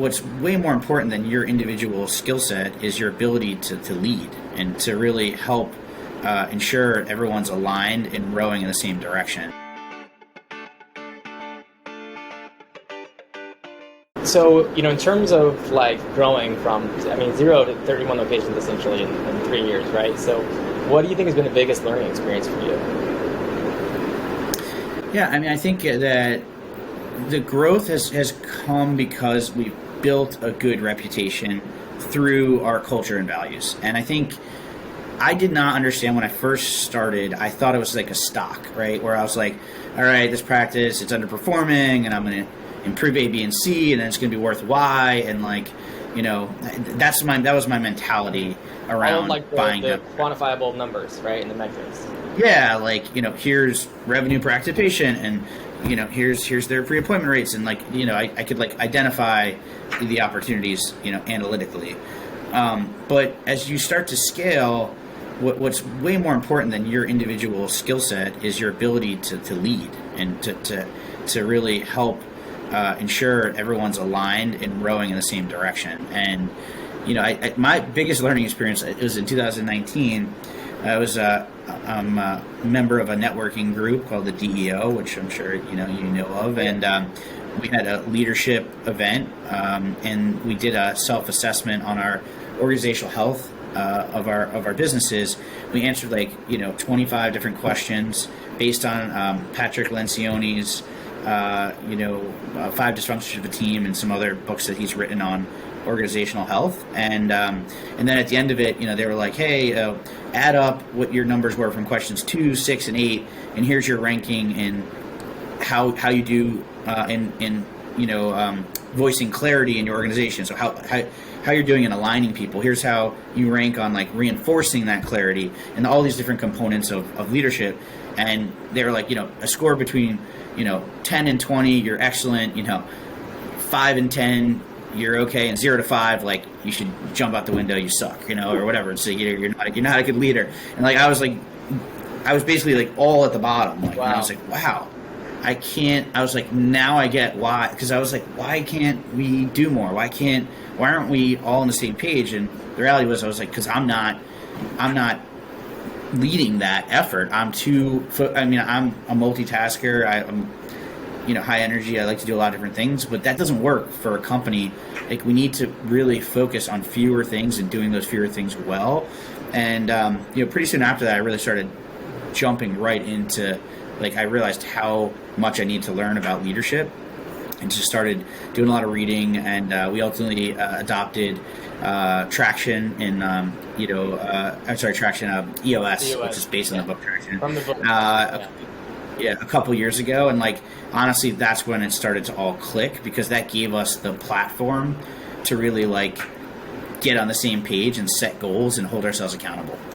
What's way more important than your individual skill set is your ability to lead and to really help ensure everyone's aligned and rowing in the same direction. So, in terms of like growing from, 0 to 31 locations essentially in 3 years, right? So what do you think has been the biggest learning experience for you? Yeah, I think that the growth has come because we've built a good reputation through our culture and values. And I think I did not understand when I first started. I thought it was like a stock, right? Where I was like, all right, this practice, it's underperforming and I'm going to improve A, B, and C, and then it's going to be worth Y. And that was my mentality around like buying the them. quantifiable numbers, right? And the metrics. Yeah, here's revenue per active patient, and here's their pre-appointment rates, and I could identify the opportunities analytically. But as you start to scale, what's way more important than your individual skill set is your ability to lead and to really help ensure everyone's aligned and rowing in the same direction. And my biggest learning experience, it was in 2019. I'm a member of a networking group called the DEO, which I'm sure you know of, and we had a leadership event, and we did a self-assessment on our organizational health of our businesses. We answered 25 different questions based on Patrick Lencioni's 5 Dysfunctions of a Team and some other books that he's written on organizational health. And then at the end of it, they were like, hey, add up what your numbers were from questions 2, 6, and 8, and here's your ranking in how you do in voicing clarity in your organization. So how you're doing in aligning people. Here's how you rank on reinforcing that clarity and all these different components of leadership. And they were like, a score between 10 and 20, you're excellent. 5 and 10, you're okay, and 0 to 5, you should jump out the window, you suck, or whatever. So you're not a good leader. And I was basically all at the bottom. Wow. And I was like, wow, I can't. I was like, now I get why, because I was like, why can't we do more? Why aren't we all on the same page? And the reality was, I was like, because I'm not leading that effort. I'm a multitasker. I'm high energy. I like to do a lot of different things, but that doesn't work for a company. We need to really focus on fewer things and doing those fewer things well. And pretty soon after that, I really started jumping right into I realized how much I need to learn about leadership, and just started doing a lot of reading. And we ultimately adopted Traction in Traction EOS, which is based on the book Traction. From the book. A couple years ago, and honestly, that's when it started to all click, because that gave us the platform to really get on the same page and set goals and hold ourselves accountable.